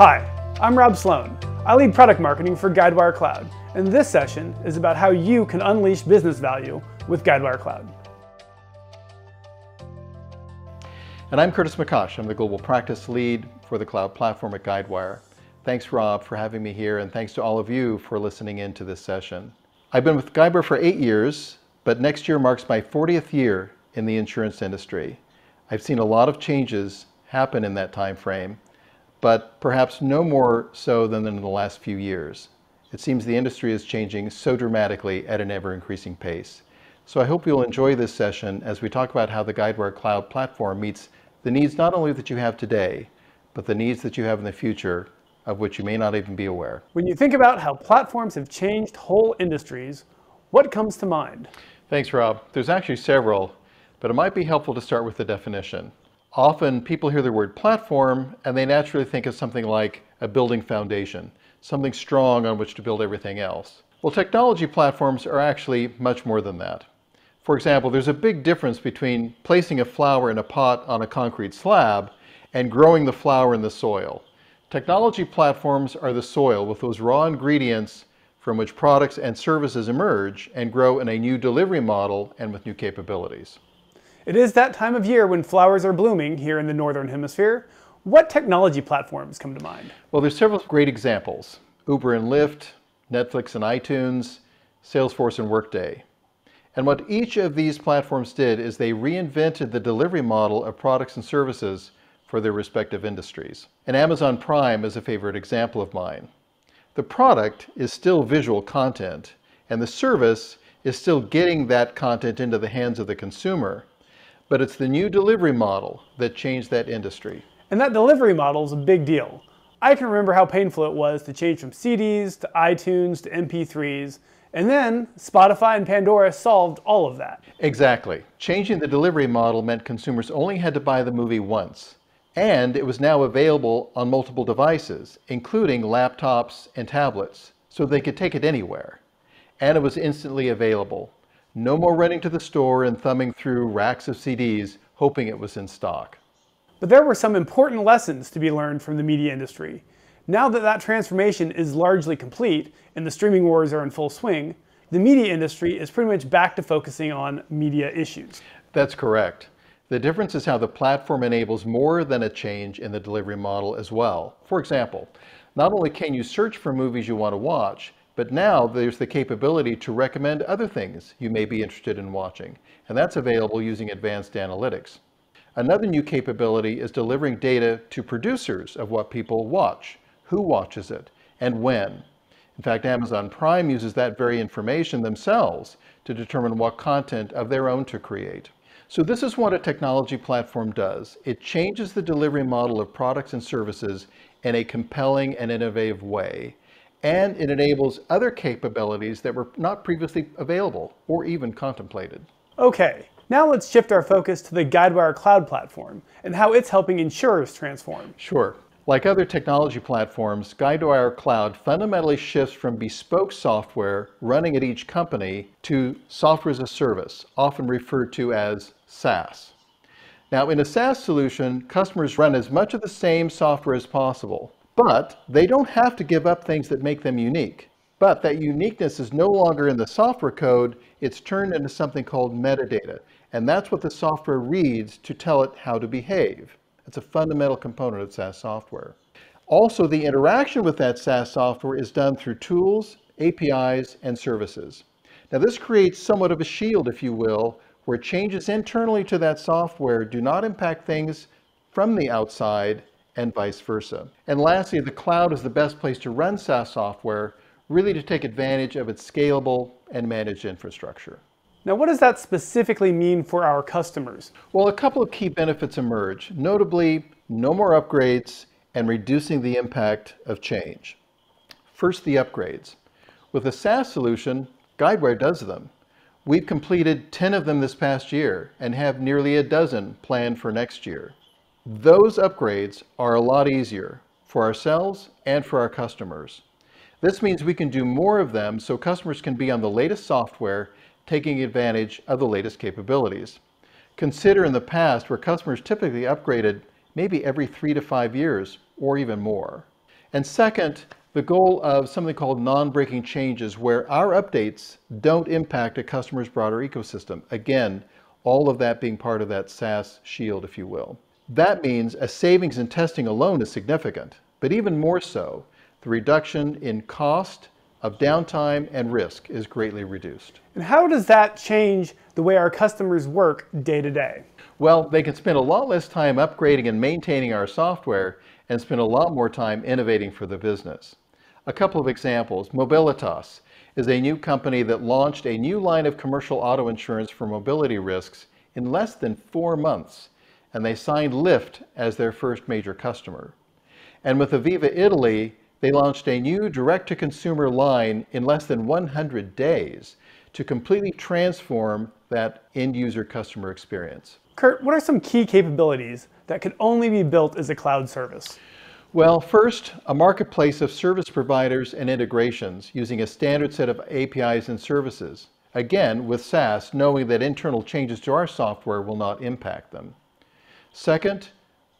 Hi, I'm Rob Sloan. I lead product marketing for Guidewire Cloud, and this session is about how you can unleash business value with Guidewire Cloud. And I'm Curtis McCosh. I'm the Global Practice Lead for the Cloud Platform at Guidewire. Thanks, Rob, for having me here, and thanks to all of you for listening in to this session. I've been with Guidewire for 8 years, but next year marks my 40th year in the insurance industry. I've seen a lot of changes happen in that time frame, but perhaps no more so than in the last few years. It seems the industry is changing so dramatically at an ever-increasing pace. So I hope you'll enjoy this session as we talk about how the Guidewire Cloud Platform meets the needs not only that you have today, but the needs that you have in the future, of which you may not even be aware. When you think about how platforms have changed whole industries, what comes to mind? Thanks, Rob. There's actually several, but it might be helpful to start with the definition. Often people hear the word platform and they naturally think of something like a building foundation, something strong on which to build everything else. Well, technology platforms are actually much more than that. For example, there's a big difference between placing a flower in a pot on a concrete slab and growing the flower in the soil. Technology platforms are the soil with those raw ingredients from which products and services emerge and grow in a new delivery model and with new capabilities. It is that time of year when flowers are blooming here in the Northern Hemisphere. What technology platforms come to mind? Well, there's several great examples. Uber and Lyft, Netflix and iTunes, Salesforce and Workday. And what each of these platforms did is they reinvented the delivery model of products and services for their respective industries. And Amazon Prime is a favorite example of mine. The product is still visual content, and the service is still getting that content into the hands of the consumer. But it's the new delivery model that changed that industry. And that delivery model is a big deal. I can remember how painful it was to change from CDs to iTunes to MP3s, and then Spotify and Pandora solved all of that. Exactly. Changing the delivery model meant consumers only had to buy the movie once, and it was now available on multiple devices, including laptops and tablets, so they could take it anywhere. And it was instantly available. No more running to the store and thumbing through racks of CDs, hoping it was in stock. But there were some important lessons to be learned from the media industry. Now that that transformation is largely complete and the streaming wars are in full swing, the media industry is pretty much back to focusing on media issues. That's correct. The difference is how the platform enables more than a change in the delivery model as well. For example, not only can you search for movies you want to watch, but now there's the capability to recommend other things you may be interested in watching, and that's available using advanced analytics. Another new capability is delivering data to producers of what people watch, who watches it, and when. In fact, Amazon Prime uses that very information themselves to determine what content of their own to create. So this is what a technology platform does. It changes the delivery model of products and services in a compelling and innovative way. And it enables other capabilities that were not previously available or even contemplated. Okay, now let's shift our focus to the Guidewire Cloud Platform and how it's helping insurers transform. Sure. Like other technology platforms, Guidewire Cloud fundamentally shifts from bespoke software running at each company to software as a service, often referred to as SaaS. Now, in a SaaS solution, customers run as much of the same software as possible. But they don't have to give up things that make them unique. But that uniqueness is no longer in the software code, it's turned into something called metadata. And that's what the software reads to tell it how to behave. It's a fundamental component of SaaS software. Also, the interaction with that SaaS software is done through tools, APIs, and services. Now this creates somewhat of a shield, if you will, where changes internally to that software do not impact things from the outside, and vice versa. And lastly, the cloud is the best place to run SaaS software, really to take advantage of its scalable and managed infrastructure. Now, what does that specifically mean for our customers? Well, a couple of key benefits emerge, notably no more upgrades and reducing the impact of change. First, the upgrades. With a SaaS solution, Guidewire does them. We've completed 10 of them this past year and have nearly a dozen planned for next year. Those upgrades are a lot easier for ourselves and for our customers. This means we can do more of them so customers can be on the latest software, taking advantage of the latest capabilities. Consider in the past where customers typically upgraded maybe every 3 to 5 years or even more. And second, the goal of something called non-breaking changes, where our updates don't impact a customer's broader ecosystem. Again, all of that being part of that SaaS shield, if you will. That means a savings in testing alone is significant, but even more so, the reduction in cost of downtime and risk is greatly reduced. And how does that change the way our customers work day to day? Well, they can spend a lot less time upgrading and maintaining our software and spend a lot more time innovating for the business. A couple of examples. Mobilitas is a new company that launched a new line of commercial auto insurance for mobility risks in less than 4 months, and they signed Lyft as their first major customer. And with Aviva Italy, they launched a new direct-to-consumer line in less than 100 days to completely transform that end-user customer experience. Kurt, what are some key capabilities that could only be built as a cloud service? Well, first, a marketplace of service providers and integrations using a standard set of APIs and services. Again, with SaaS, knowing that internal changes to our software will not impact them. Second,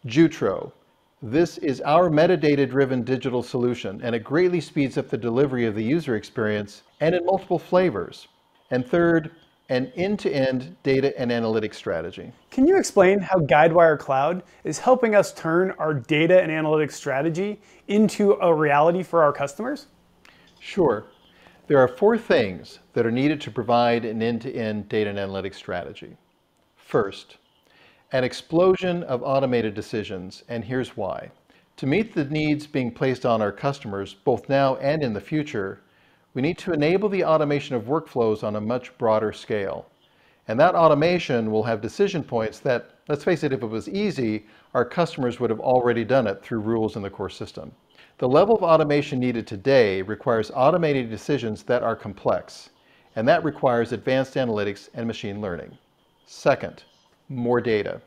Jutro. This is our metadata-driven digital solution, and it greatly speeds up the delivery of the user experience and in multiple flavors. And third, an end-to-end data and analytics strategy. Can you explain how Guidewire Cloud is helping us turn our data and analytics strategy into a reality for our customers? Sure. There are 4 things that are needed to provide an end-to-end data and analytics strategy. First, an explosion of automated decisions, and here's why. To meet the needs being placed on our customers, both now and in the future, we need to enable the automation of workflows on a much broader scale. And that automation will have decision points that, let's face it, if it was easy, our customers would have already done it through rules in the core system. The level of automation needed today requires automated decisions that are complex, and that requires advanced analytics and machine learning. Second, more data.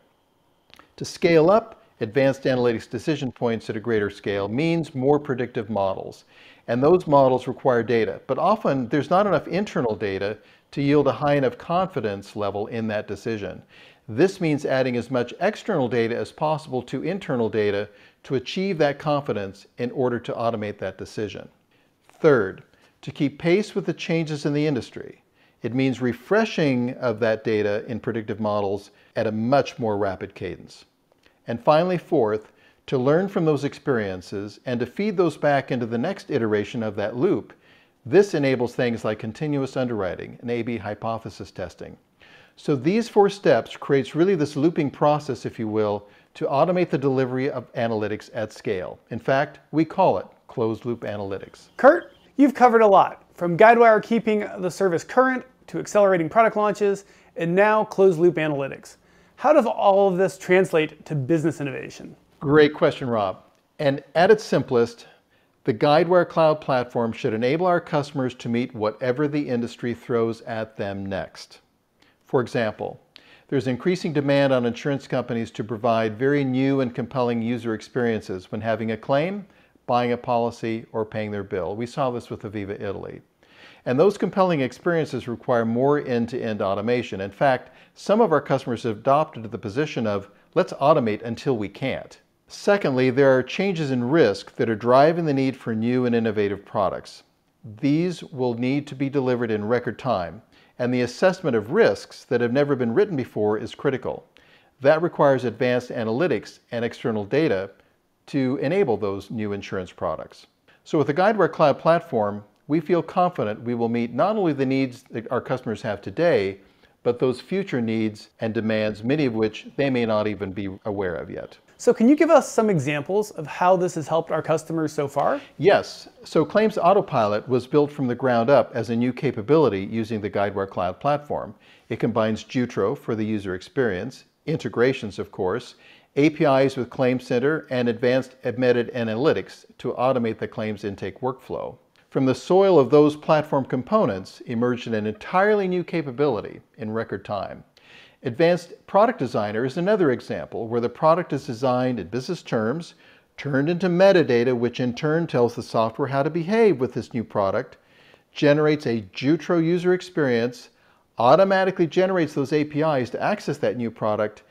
To scale up advanced analytics decision points at a greater scale means more predictive models. And those models require data, but often there's not enough internal data to yield a high enough confidence level in that decision. This means adding as much external data as possible to internal data to achieve that confidence in order to automate that decision. Third, to keep pace with the changes in the industry, it means refreshing of that data in predictive models at a much more rapid cadence. And finally, fourth, to learn from those experiences and to feed those back into the next iteration of that loop. This enables things like continuous underwriting and A/B hypothesis testing. So these 4 steps creates really this looping process, if you will, to automate the delivery of analytics at scale. In fact, we call it closed loop analytics. Kurt, you've covered a lot, from Guidewire keeping the service current to accelerating product launches and now closed loop analytics. How does all of this translate to business innovation? Great question, Rob. And at its simplest, the Guidewire Cloud Platform should enable our customers to meet whatever the industry throws at them next. For example, there's increasing demand on insurance companies to provide very new and compelling user experiences when having a claim, buying a policy, or paying their bill. We saw this with Aviva Italy. And those compelling experiences require more end-to-end automation. In fact, some of our customers have adopted the position of, let's automate until we can't. Secondly, there are changes in risk that are driving the need for new and innovative products. These will need to be delivered in record time, and the assessment of risks that have never been written before is critical. That requires advanced analytics and external data to enable those new insurance products. So with the Guidewire Cloud Platform, we feel confident we will meet not only the needs that our customers have today, but those future needs and demands, many of which they may not even be aware of yet. So can you give us some examples of how this has helped our customers so far? Yes. So Claims Autopilot was built from the ground up as a new capability using the Guidewire Cloud Platform. It combines Jutro for the user experience, integrations of course, APIs with ClaimCenter, and advanced embedded analytics to automate the claims intake workflow. From the soil of those platform components emerged an entirely new capability in record time. Advanced Product Designer is another example where the product is designed in business terms, turned into metadata, which in turn tells the software how to behave with this new product, generates a Jutro user experience, automatically generates those APIs to access that new product,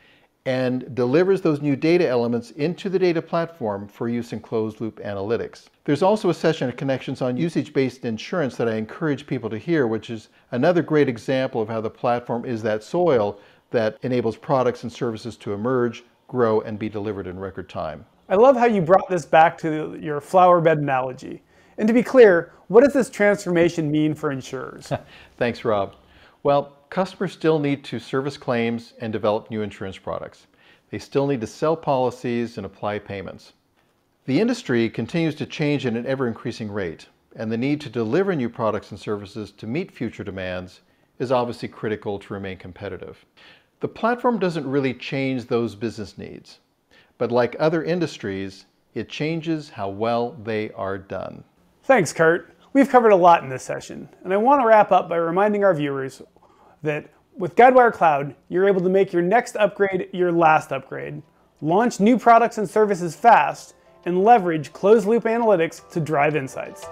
and delivers those new data elements into the data platform for use in closed-loop analytics. There's also a session of connections on usage-based insurance that I encourage people to hear, which is another great example of how the platform is that soil that enables products and services to emerge, grow, and be delivered in record time. I love how you brought this back to your flower bed analogy. And to be clear, what does this transformation mean for insurers? Thanks, Rob. Well, customers still need to service claims and develop new insurance products. They still need to sell policies and apply payments. The industry continues to change at an ever-increasing rate, and the need to deliver new products and services to meet future demands is obviously critical to remain competitive. The platform doesn't really change those business needs, but like other industries, it changes how well they are done. Thanks, Kurt. We've covered a lot in this session, and I want to wrap up by reminding our viewers that with Guidewire Cloud, you're able to make your next upgrade your last upgrade, launch new products and services fast, and leverage closed-loop analytics to drive insights.